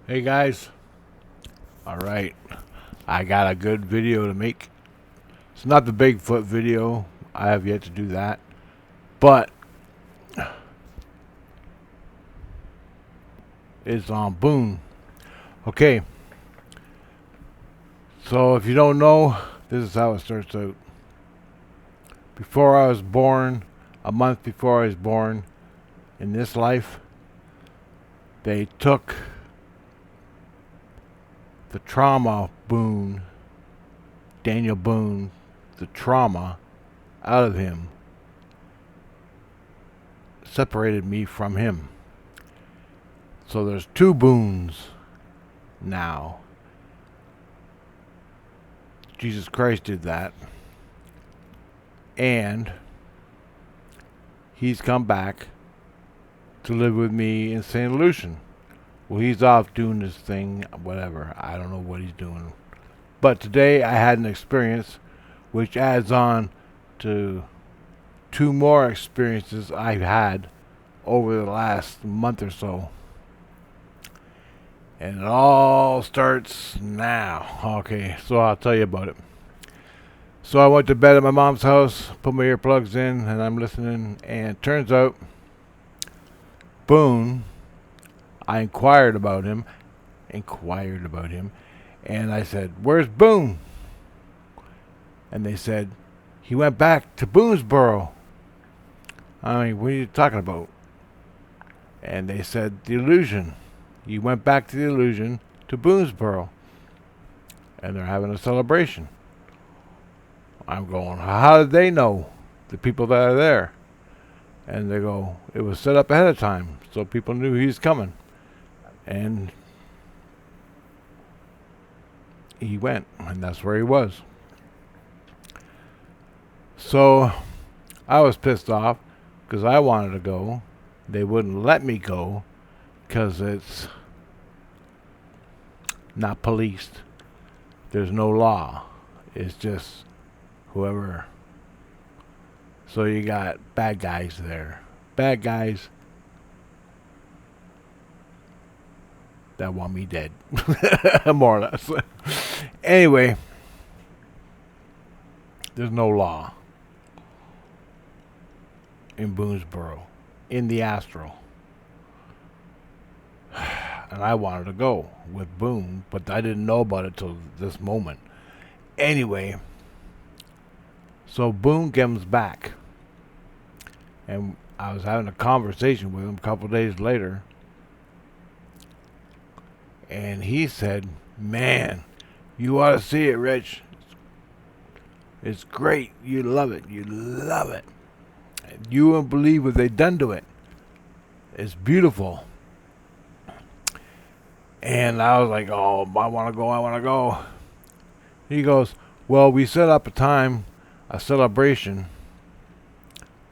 Hey guys, alright, I got a good video to make. It's not the Bigfoot video, I have yet to do that, but it's on Boone. Okay, so if you don't know, this is how it starts out. Before I was born, a month before I was born, in this life, they took the trauma Boone, Daniel Boone, the trauma out of him, separated me from him. So there's two Boones now. Jesus Christ did that. And he's come back to live with me in St. Lucian. Well, he's off doing this thing, whatever. I don't know what he's doing. But today I had an experience which adds on to two more experiences I've had over the last month or so. And it all starts now. Okay, so I'll tell you about it. So I went to bed at my mom's house, put my earplugs in, and I'm listening. And it turns out, Boone, I inquired about him, and I said, "Where's Boone?" And they said, "He went back to Boonesborough." I mean, what are you talking about? And they said, "The illusion. He went back to the illusion to Boonesborough." And they're having a celebration. I'm going, how did they know? The people that are there. And they go, it was set up ahead of time, so people knew he was coming. And he went, and that's where he was. So I was pissed off because I wanted to go. They wouldn't let me go because it's not policed. There's no law. It's just whoever. So you got bad guys there. Bad guys that want me dead. More or less. Anyway, there's no law in Boonesborough, in the Astral. And I wanted to go with Boone, but I didn't know about it till this moment. Anyway, so Boone comes back, and I was having a conversation with him a couple days later, and he said, "Man, you ought to see it, Rich. It's great. You love it. You love it. You won't believe what they done to it. It's beautiful." And I was like, "Oh, I want to go. I want to go." He goes, "Well, we set up a celebration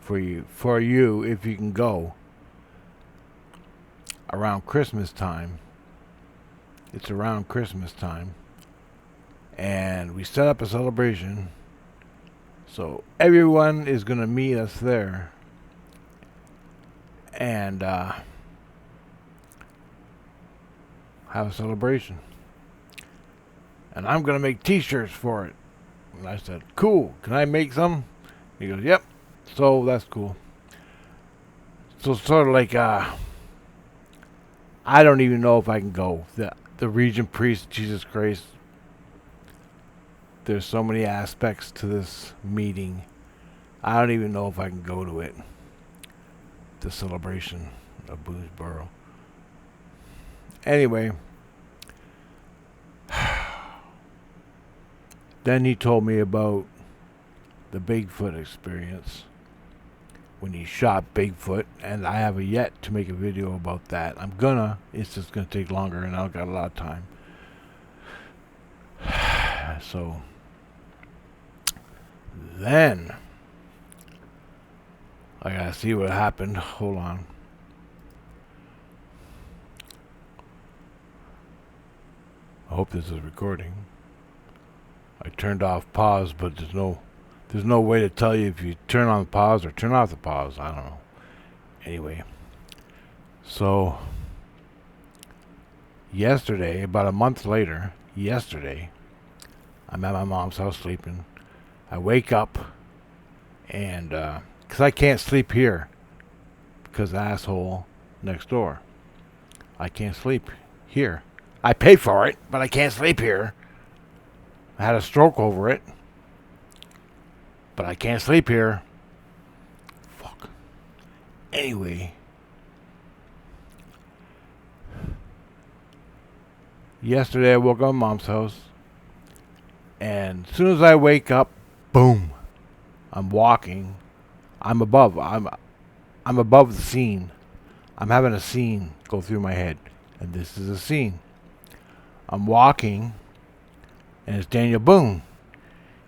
for you if you can go around Christmas time. It's around Christmas time. And we set up a celebration. So everyone is going to meet us there. And have a celebration. And I'm going to make t-shirts for it." And I said, "Cool. Can I make some?" He goes, "Yep." So that's cool. So sort of like, I don't even know if I can go. The Regent Priest, Jesus Christ. There's so many aspects to this meeting. I don't even know if I can go to it. The celebration of Boonesborough. Anyway. Then he told me about the Bigfoot experience when he shot Bigfoot, and I have yet to make a video about that. It's just gonna take longer, and I've got a lot of time. So then I gotta see what happened. Hold on. I hope this is recording. I turned off pause, but there's no way to tell you if you turn on the pause or turn off the pause. I don't know. Anyway, so Yesterday, about a month later, yesterday, I'm at my mom's house sleeping. I wake up, and because I can't sleep here, because the asshole next door. I can't sleep here. I pay for it, but I can't sleep here. I had a stroke over it, but I can't sleep here. Fuck. Anyway, yesterday I woke up at mom's house, and as soon as I wake up, boom, I'm walking. I'm above the scene. I'm having a scene go through my head, and this is a scene. I'm walking, and it's Daniel Boone.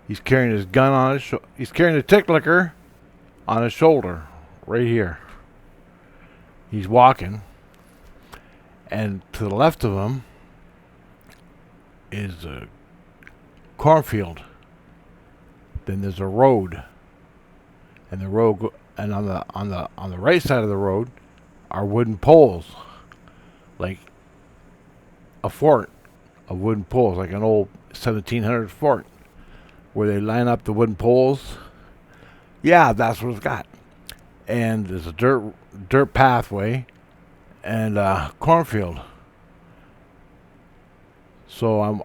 He's carrying his gun on his he's carrying a tick licker on his shoulder, right here. He's walking, and to the left of him is a cornfield. Then there's a road, and and on the right side of the road are wooden poles, like a fort of wooden poles, like an old 1700 fort, where they line up the wooden poles. Yeah, that's what it's got. And there's a dirt pathway and a cornfield. So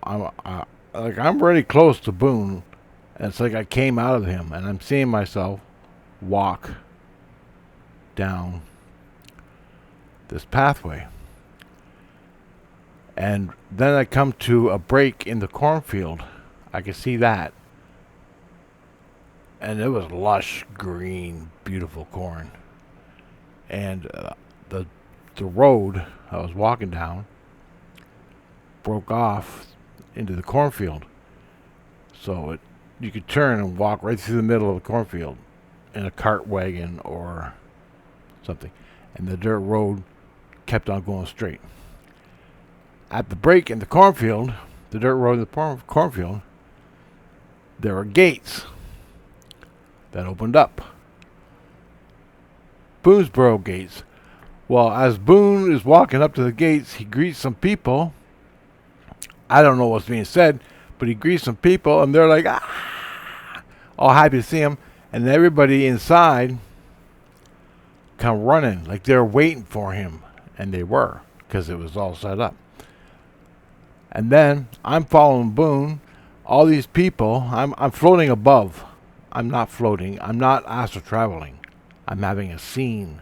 I'm really close to Boone, and it's like I came out of him, and I'm seeing myself walk down this pathway. And then I come to a break in the cornfield. I could see that. And it was lush, green, beautiful corn. And the road I was walking down broke off into the cornfield. So you could turn and walk right through the middle of the cornfield in a cart wagon or something. And the dirt road kept on going straight. At the break in the cornfield, the dirt road in the cornfield, there were gates that opened up. Boonesborough gates. Well, as Boone is walking up to the gates, he greets some people. I don't know what's being said, but he greets some people, and they're like, ah, all happy to see him. And everybody inside come running, like they're waiting for him. And they were, because it was all set up. And then I'm following Boone. All these people, I'm floating above. I'm not floating. I'm not astral traveling. I'm having a scene.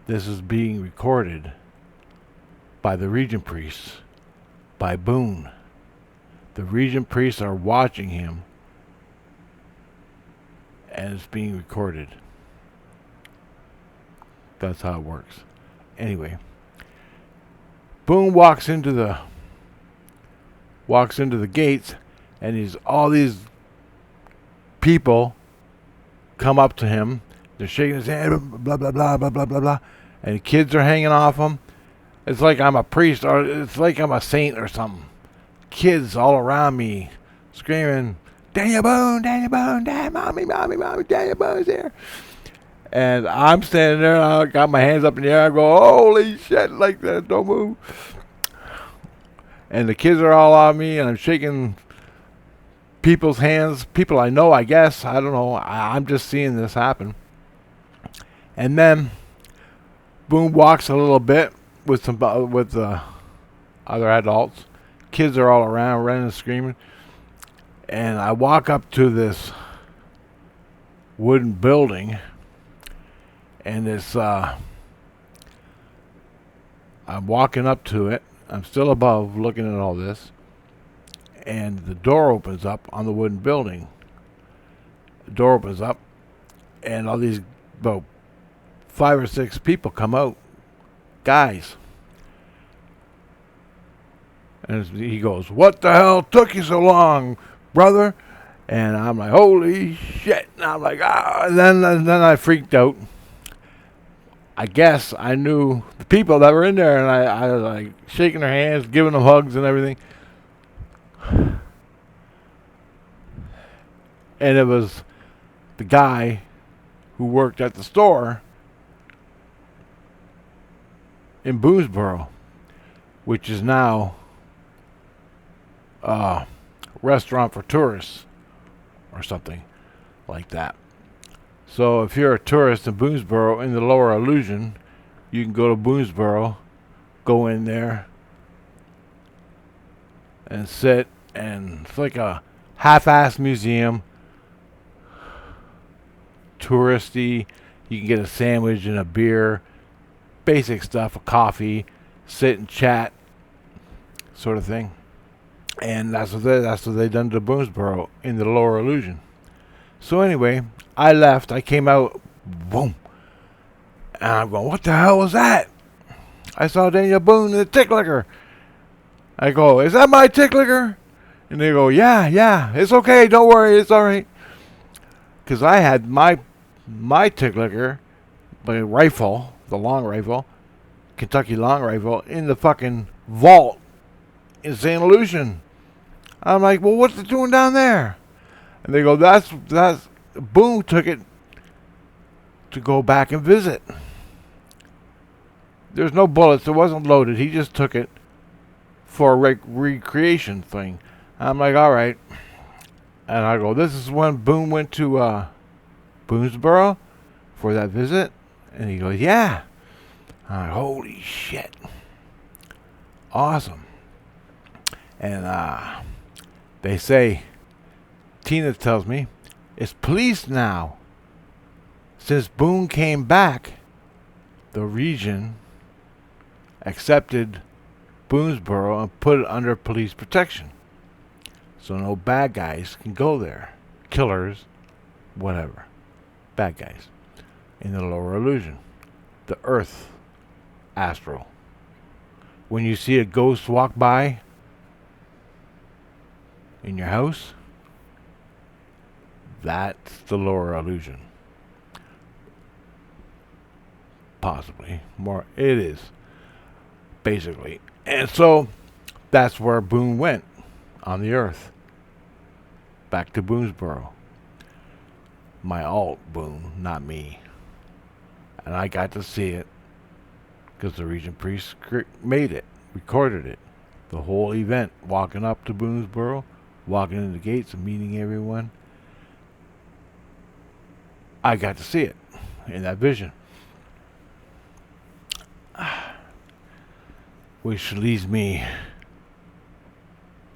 This is being recorded by the Regent priests, by Boone. The Regent priests are watching him, and it's being recorded. That's how it works. Anyway, Boone walks into the gates, and all these people come up to him. They're shaking his hand, blah blah blah blah blah blah blah, and the kids are hanging off him. It's like I'm a priest, or it's like I'm a saint or something. Kids all around me screaming, Daniel Boone, Daniel Boone, Dad, mommy, mommy, mommy, Daniel Boone's here. And I'm standing there, and I got my hands up in the air. I go, holy shit, like that, don't move. And the kids are all on me, and I'm shaking people's hands. People I know, I guess. I don't know. I'm just seeing this happen. And then Boone walks a little bit with the other adults. Kids are all around, running and screaming. And I walk up to this wooden building, and I'm walking up to it. I'm still above looking at all this. And the door opens up on the wooden building. The door opens up, and all these about 5 or 6 people come out. Guys. And he goes, what the hell took you so long, brother? And I'm like, holy shit. And I'm like, ah. And then I freaked out. I guess I knew the people that were in there, and I was like shaking their hands, giving them hugs and everything. And it was the guy who worked at the store in Boonesborough. which is now a restaurant for tourists or something like that. So if you're a tourist in Boonesborough in the Lower Illusion, you can go to Boonesborough, go in there, and sit, and it's like a half-assed museum, touristy. You can get a sandwich and a beer, basic stuff, a coffee, sit and chat, sort of thing. And that's what they done to Boonesborough in the Lower Illusion. So anyway, I left. I came out, boom, and I'm going, what the hell was that? I saw Daniel Boone in the ticklicker. I go, is that my ticklicker? And they go, yeah, it's okay, don't worry, it's all right. Because I had my ticklicker, my rifle, the long rifle, Kentucky long rifle, in the fucking vault in St. Lucian. I'm like, well, what's it doing down there? And they go, that's Boone took it to go back and visit. There's no bullets. It wasn't loaded. He just took it for a recreation thing. I'm like, all right. And I go, this is when Boone went to Boonesborough for that visit? And he goes, yeah. I'm like, holy shit. Awesome. And they say, Tina tells me, it's police now. Since Boone came back, the region accepted Boonesborough and put it under police protection. So no bad guys can go there. Killers, whatever. Bad guys. In the Lower Illusion. The Earth. Astral. When you see a ghost walk by in your house, that's the Lower Illusion. Possibly. More. It is. Basically. And so, that's where Boone went. On the Earth. Back to Boonesborough. My alt Boone, not me. And I got to see it. Because the region priest made it. Recorded it. The whole event. Walking up to Boonesborough. Walking in the gates and meeting everyone. I got to see it. In that vision. Which leads me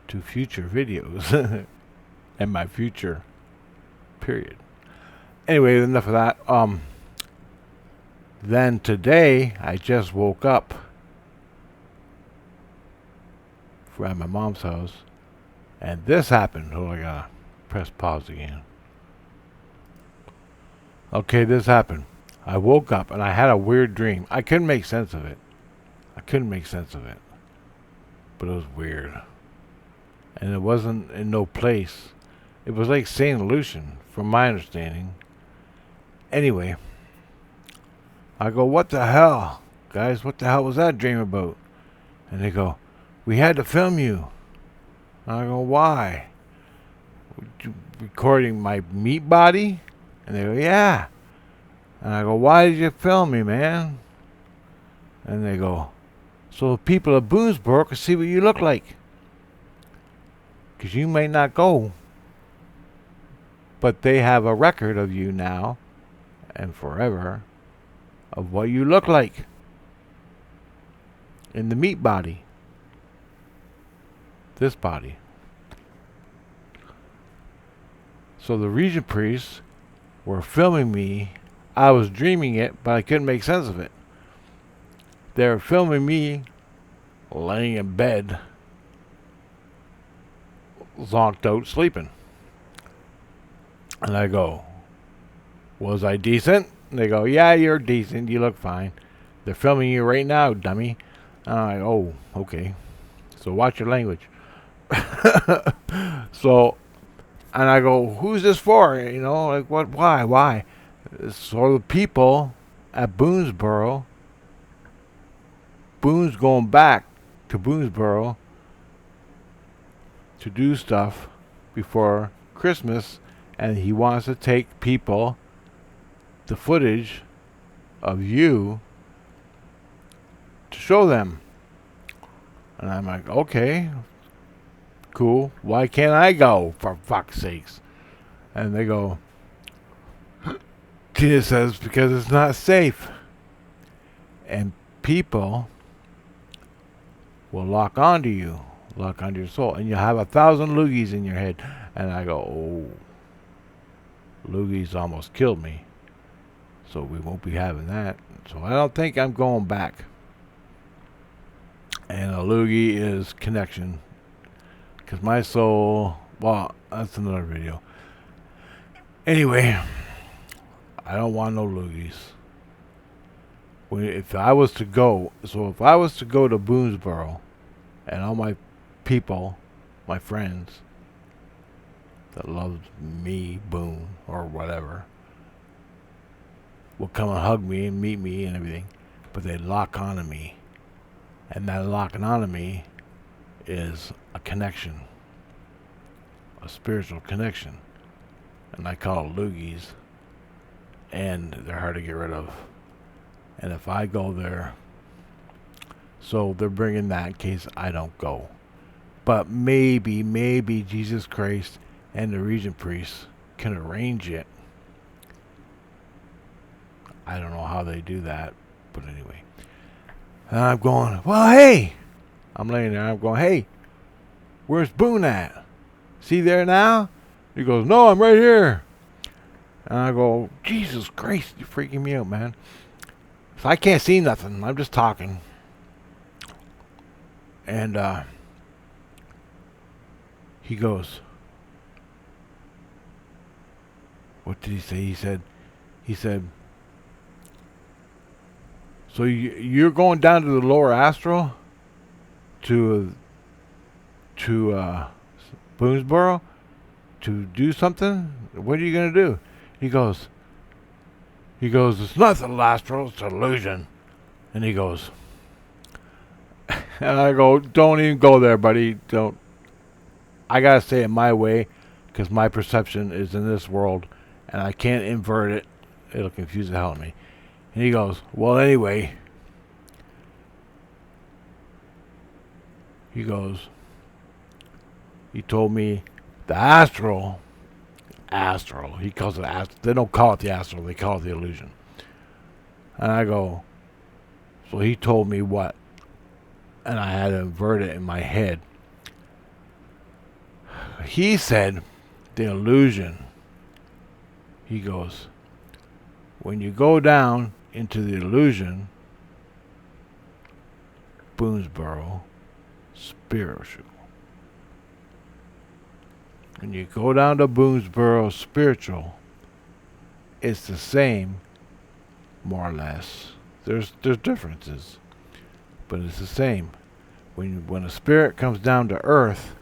to future videos. And my future period. Anyway, enough of that. Then today, I just woke up at my mom's house, and this happened. Oh, I gotta press pause again. Okay, this happened. I woke up and I had a weird dream. I couldn't make sense of it. But it was weird. And it wasn't in no place. It was like St. Lucian, from my understanding. Anyway, I go, what the hell? Guys, what the hell was that dream about? And they go, we had to film you. And I go, why? Recording my meat body? And they go, yeah. And I go, why did you film me, man? And they go, so the people of Boonesborough can see what you look like. Because you may not go. But they have a record of you now and forever of what you look like in the meat body. This body. So the region priests were filming me. I was dreaming it, but I couldn't make sense of it. They were filming me laying in bed, zonked out, sleeping. And I go, was I decent? And they go, yeah, you're decent. You look fine. They're filming you right now, dummy. And I'm like, oh, okay. So watch your language. So, and I go, who's this for? You know, like, what, why? So the people at Boonesborough, Boone's going back to Boonesborough to do stuff before Christmas, and he wants to take people the footage of you to show them. And I'm like, okay, cool. Why can't I go, for fuck's sakes? And they go, Tina says, because it's not safe. And people will lock onto you, lock onto your soul. And you'll have 1,000 loogies in your head. And I go, oh, loogies almost killed me. So we won't be having that. So I don't think I'm going back. And a loogie is connection. Because my soul, well, that's another video. Anyway, I don't want no loogies. If I was to go to Boonesborough, and all my people, my friends, that love me, Boone, or whatever, will come and hug me and meet me and everything, but they lock onto me. And that locking onto me is a connection, a spiritual connection. And I call it loogies. And they're hard to get rid of. And if I go there, so they're bringing that in case I don't go. But maybe Jesus Christ and the Regent Priests can arrange it. I don't know how they do that, but anyway. And I'm going, well, hey! I'm laying there, I'm going, hey, where's Boone at? See there now? He goes, no, I'm right here. And I go, Jesus Christ, you're freaking me out, man. So I can't see nothing. I'm just talking. And he goes, what did he say? He said, so you're going down to the lower astral to Boonesborough to do something? What are you going to do? He goes, it's not the astral, it's an illusion. And he goes, and I go, don't even go there, buddy. Don't. I got to say it my way because my perception is in this world and I can't invert it. It'll confuse the hell out of me. And he goes, well, anyway. He goes, he told me the astral, he calls it astral. They don't call it the astral, they call it the illusion. And I go, so he told me what? And I had to invert it in my head. He said, the illusion, he goes, when you go down into the illusion, Boonesborough, spiritual. When you go down to Boonesborough, spiritual, it's the same, more or less. There's differences, but it's the same. When a spirit comes down to earth,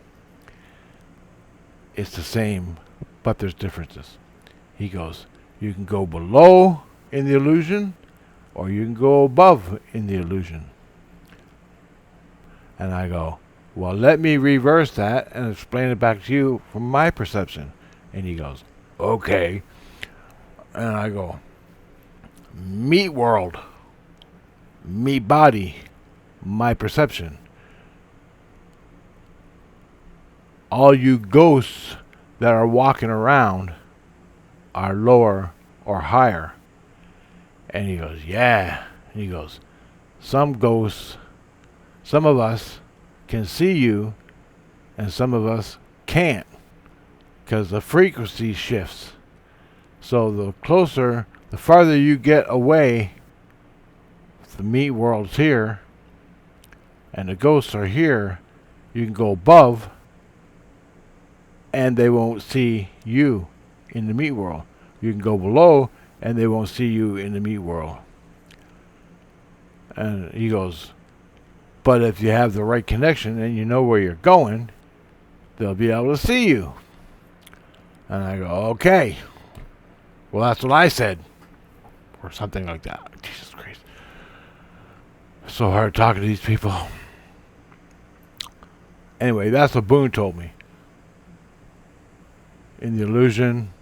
it's the same, but there's differences. He goes, you can go below in the illusion, or you can go above in the illusion. And I go, well, let me reverse that and explain it back to you from my perception. And he goes, okay. And I go, meat world, meat body, my perception. All you ghosts that are walking around are lower or higher. And he goes, yeah. And he goes, some ghosts, some of us can see you and some of us can't because the frequency shifts. So the farther you get away, the meat world's here and the ghosts are here, you can go above and they won't see you in the meat world. You can go below and they won't see you in the meat world. And he goes, but if you have the right connection and you know where you're going, they'll be able to see you. And I go, okay. Well, that's what I said. Or something like that. Jesus Christ. So hard talking to these people. Anyway, that's what Boone told me. In the illusion,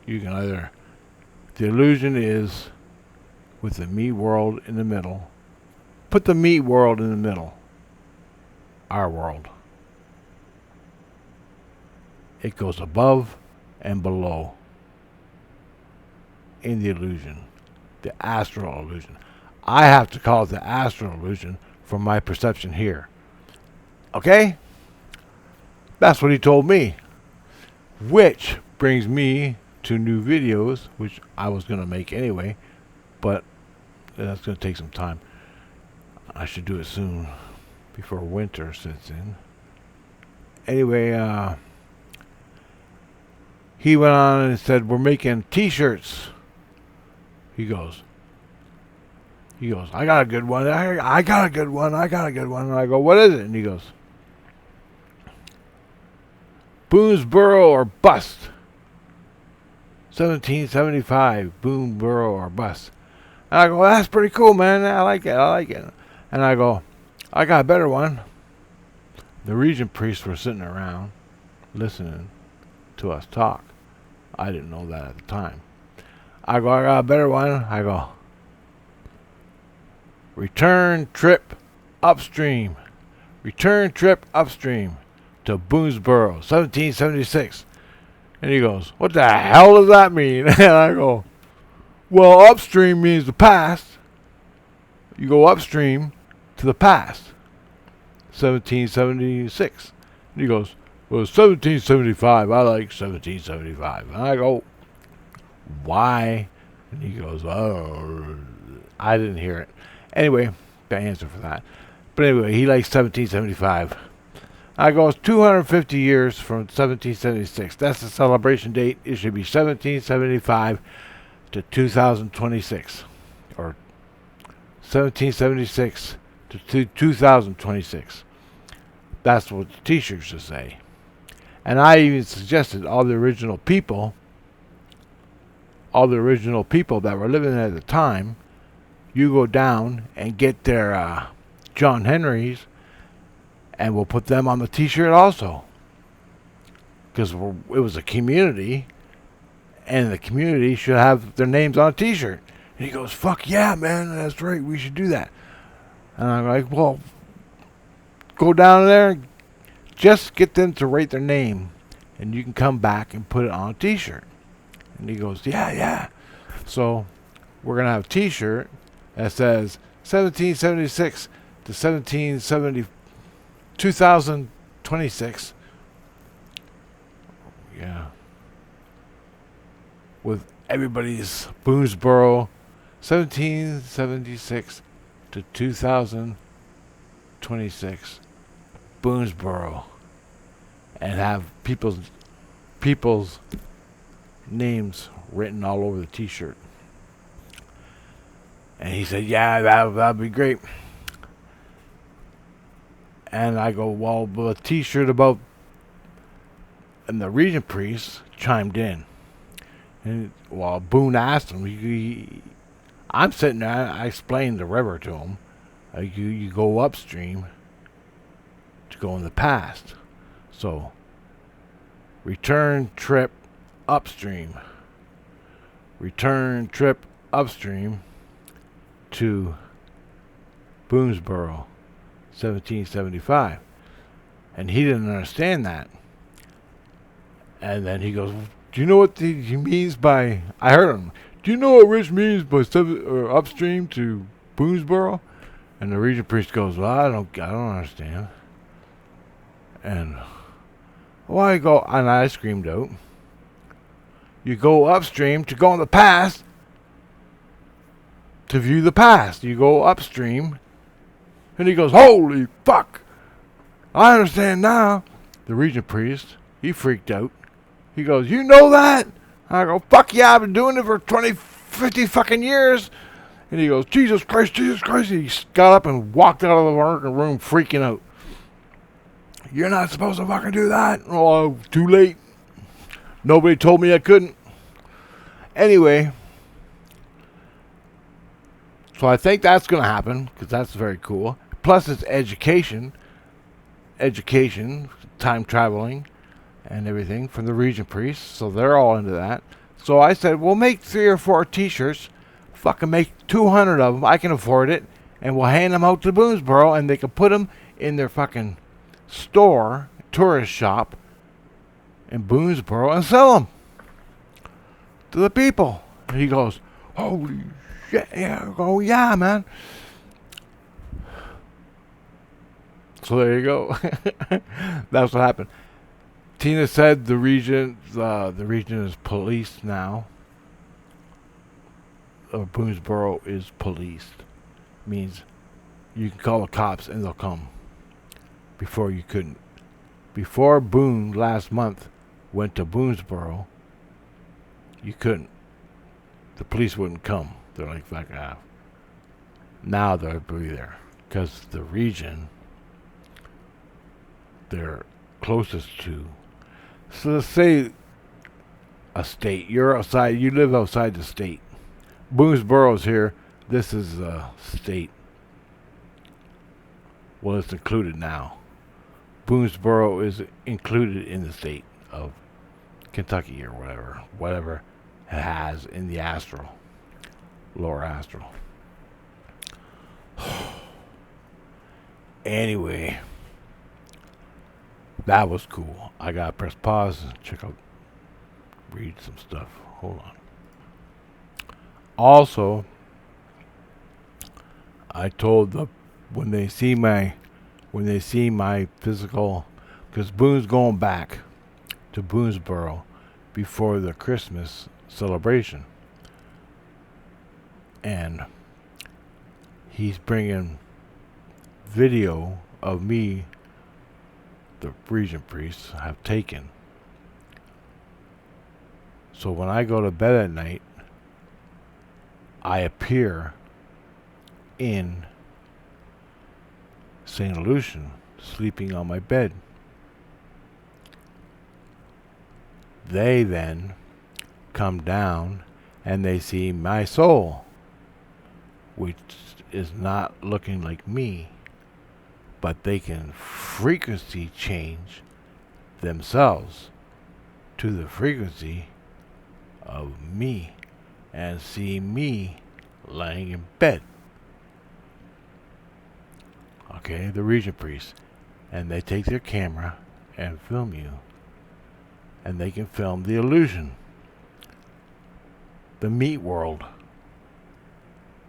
you can either... The illusion is with the meat world in the middle. Put the meat world in the middle. our world. It goes above and below in the illusion, the astral illusion. I have to call it the astral illusion from my perception here. Okay? That's what he told me. Which brings me to new videos, which I was going to make anyway, but that's going to take some time. I should do it soon, before winter sets in. Anyway, he went on and said, we're making t-shirts. He goes, I got a good one. I got a good one. And I go, what is it? And he goes, Boonesborough or bust. 1775, Boonesborough or bust. And I go, that's pretty cool, man. I like it. And I go, I got a better one. The Regent priests were sitting around listening to us talk. I didn't know that at the time. I go, I got a better one. I go, return trip upstream to Boonesborough, 1776. And he goes, what the hell does that mean? And I go, well, upstream means the past. You go upstream to the past, 1776. And he goes, well, 1775. I like 1775. And I go, why? And he goes, oh, I didn't hear it. Anyway, the answer for that. But anyway, he likes 1775. I go, it's 250 years from 1776. That's the celebration date. It should be 1775 to 2026. Or 1776 to 2026. That's what the t-shirts should say. And I even suggested all the original people that were living at the time, you go down and get their John Henrys, and we'll put them on the t-shirt also. Because it was a community, and the community should have their names on a t-shirt. And he goes, fuck yeah, man, that's right, we should do that. And I'm like, well, go down there, just get them to write their name, and you can come back and put it on a t-shirt. And he goes, yeah. So we're going to have a t-shirt that says 1776 to 2026. Yeah. With everybody's Boonesborough, 1776 to 2026. Boonesborough. And have people's names written all over the t-shirt. And he said, yeah, that'd be great. And I go, well, the t-shirt about, and the Regent priest chimed in. And well, Boone asked him, I'm sitting there, I explained the river to him. You go upstream to go in the past. So, return trip upstream to Boonesborough, 1775. And he didn't understand that. And then he goes, do you know what he means by, I heard him, do you know what Rich means by upstream to Boonesborough? And the Regent priest goes, well, I don't understand. And I go, and I screamed out, you go upstream to go in the past, to view the past. You go upstream. And he goes, holy fuck, I understand now. The Regent priest, he freaked out. He goes, you know that? I go, fuck yeah, I've been doing it for 50 fucking years. And he goes, Jesus Christ. He got up and walked out of the working room freaking out. You're not supposed to fucking do that. Oh, too late. Nobody told me I couldn't. Anyway, so I think that's going to happen, because that's very cool. Plus it's education, time traveling, and everything from the Regent priests. So they're all into that. So I said, we'll make 3 or 4 t-shirts. Fucking make 200 of them. I can afford it. And we'll hand them out to Boonesborough, and they can put them in their fucking store, tourist shop in Boonesborough and sell them to the people. And he goes, holy shit, yeah. I go, yeah, man. So there you go. That's what happened. Tina said the region is policed now. Boonesborough is policed. Means you can call the cops and they'll come. Before you couldn't. Before Boone last month went to Boonesborough, you couldn't. The police wouldn't come. They're like, fuck off. Now they'll be there. Because the region they're closest to. So let's say a state. You're outside. You live outside the state. Boonesborough's here. This is a state. Well, it's included now. Boonesborough is included in the state of Kentucky or whatever it has in the Astral, lower Astral. Anyway, that was cool. I gotta press pause and read some stuff. Hold on. Also, I told when they see my physical, because Boone's going back to Boonesborough before the Christmas celebration, and he's bringing video of me, the region priests have taken. So when I go to bed at night, I appear in St. Lucian, sleeping on my bed. They then come down and they see my soul, which is not looking like me, but they can frequency change themselves to the frequency of me and see me lying in bed. Okay, the region priest. And they take their camera and film you. And they can film the illusion. The meat world.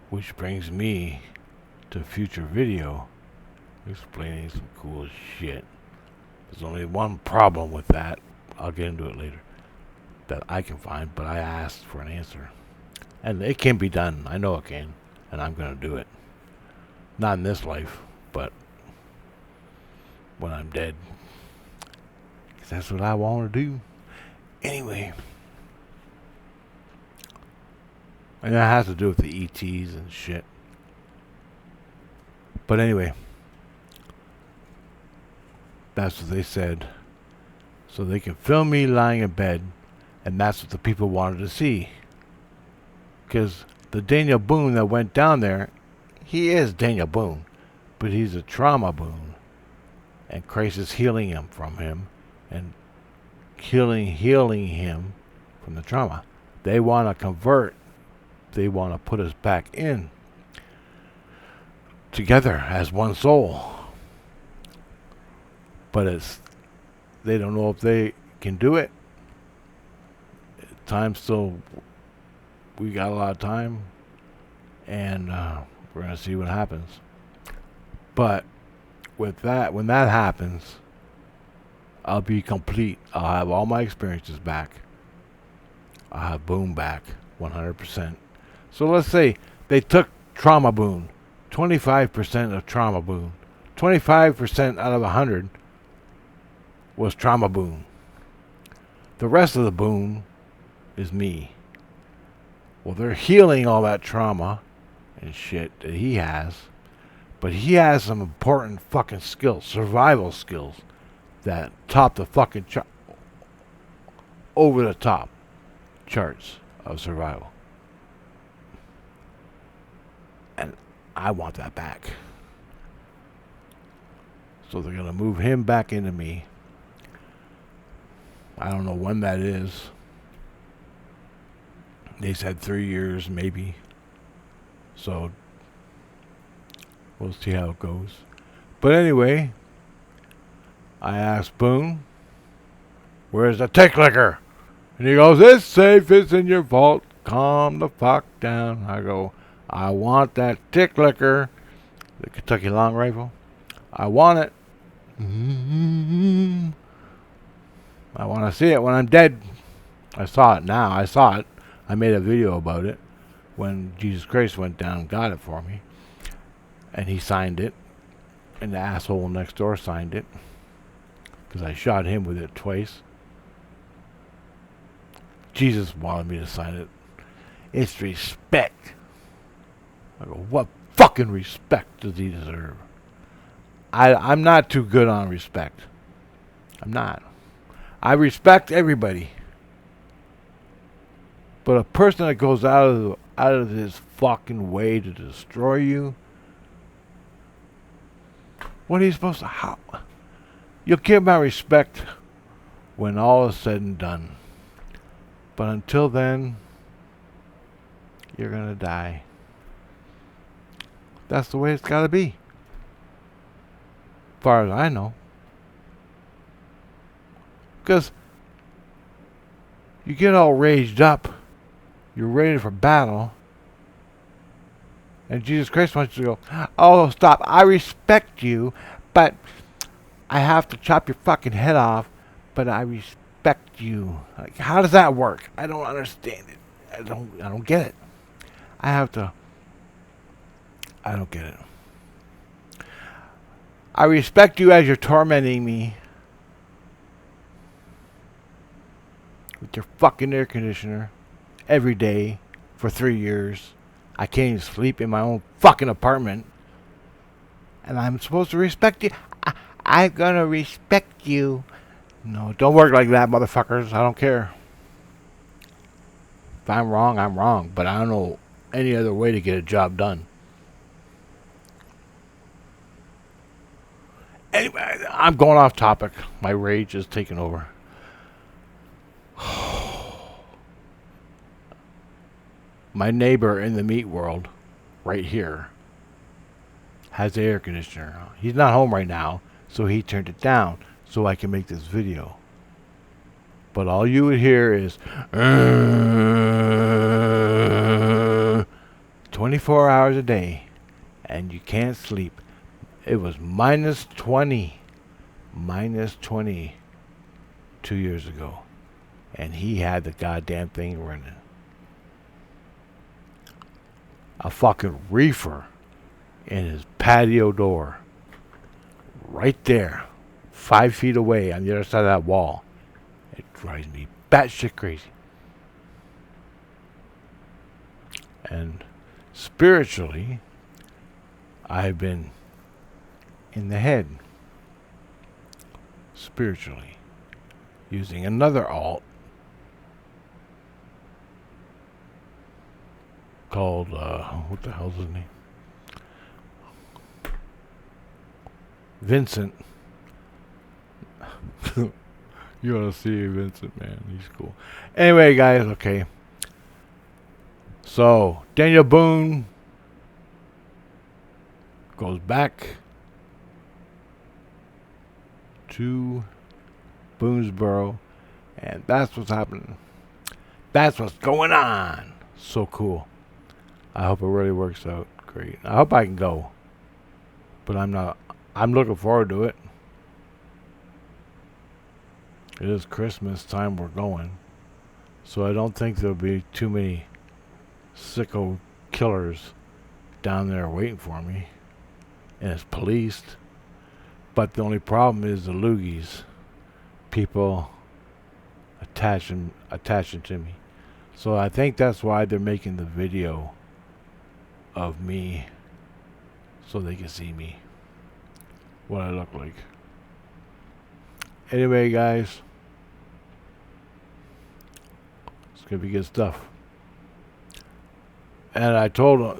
Which brings me to future video explaining some cool shit. There's only one problem with that. I'll get into it later. That I can find, but I asked for an answer. And it can be done. I know it can. And I'm going to do it. Not in this life, but when I'm dead. 'Cause that's what I want to do. Anyway. And that has to do with the ETs and shit. But anyway. That's what they said. So they can film me lying in bed. And that's what the people wanted to see. Because the Daniel Boone that went down there, he is Daniel Boone. But he's a trauma Boone. And Christ is healing him from him. And healing him from the trauma. They want to convert. They want to put us back in. Together as one soul. But they don't know if they can do it. We got a lot of time, and we're gonna see what happens. But with that, when that happens, I'll be complete. I'll have all my experiences back. I'll have Boone back 100%. So let's say they took Trauma Boone, 25% of Trauma Boone, 25% out of 100 was Trauma Boone. The rest of the Boone is me. Well, they're healing all that trauma and shit that he has. But he has some important fucking skills, survival skills, that top the fucking over the top charts of survival. And I want that back. So they're going to move him back into me. I don't know when that is. They said 3 years, maybe. So we'll see how it goes. But anyway, I asked Boone, where's the tick liquor? And he goes, it's safe, it's in your vault. Calm the fuck down. I go, I want that tick liquor, the Kentucky Long Rifle. I want it. Mm-hmm. I want to see it when I'm dead. I saw it now. I saw it. I made a video about it when Jesus Christ went down and got it for me. And he signed it. And the asshole next door signed it. Because I shot him with it twice. Jesus wanted me to sign it. It's respect. I go, what fucking respect does he deserve? I'm not too good on respect. I'm not. I respect everybody. But a person that goes out of his fucking way to destroy you, what are you supposed to... How? You'll give my respect when all is said and done. But until then, you're gonna die. That's the way it's gotta be. As far as I know. Because you get all raged up, you're ready for battle, and Jesus Christ wants you to go, oh, stop, I respect you, but I have to chop your fucking head off, but I respect you. Like, how does that work? I don't understand it. I don't get it. I don't get it. I respect you as you're tormenting me with your fucking air conditioner every day for 3 years. I can't even sleep in my own fucking apartment. And I'm supposed to respect you. I'm gonna respect you. No, don't work like that, motherfuckers. I don't care. If I'm wrong, I'm wrong. But I don't know any other way to get a job done. Anyway, I'm going off topic. My rage is taking over. My neighbor in the meat world, right here, has the air conditioner. He's not home right now, so he turned it down so I can make this video. But all you would hear is 24 hours a day, and you can't sleep. It was minus 20 2 years ago, and he had the goddamn thing running. A fucking reefer in his patio door, right there, 5 feet away on the other side of that wall. It drives me batshit crazy. And spiritually, I've been in the head, spiritually, using another alt called, what the hell's his name? Vincent. You ought to see Vincent, man. He's cool. Anyway, guys, okay. So, Daniel Boone goes back to Boonesborough, and that's what's happening. That's what's going on. So cool. I hope it really works out great. I hope I can go, but I'm not. I'm looking forward to it. It is Christmas time we're going, so I don't think there'll be too many sicko killers down there waiting for me, and it's policed. But the only problem is the loogies, people attaching to me. So I think that's why they're making the video of me, so they can see me, what I look like. Anyway, guys, it's gonna be good stuff. And I told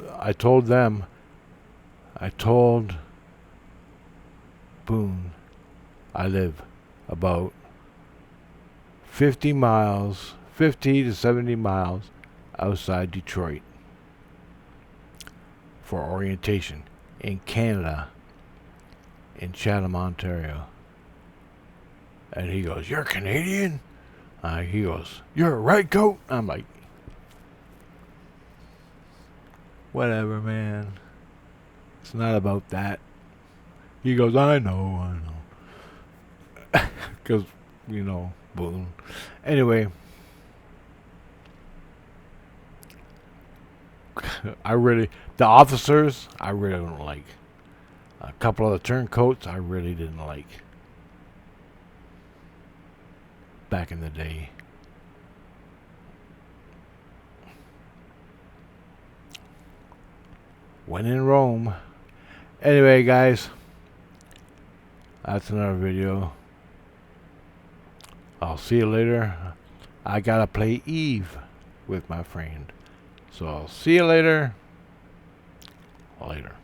Boone, I live about 50 to 70 miles outside Detroit for orientation in Canada, in Chatham, Ontario. And he goes, "You're Canadian?" He goes, "You're a red coat?" I'm like, whatever, man. It's not about that. He goes, I know. Because, Boone. Anyway, the officers, I really don't like. A couple of the turncoats, I really didn't like. Back in the day. When in Rome. Anyway, guys, that's another video. I'll see you later. I gotta play Eve with my friend. So I'll see you later. Later.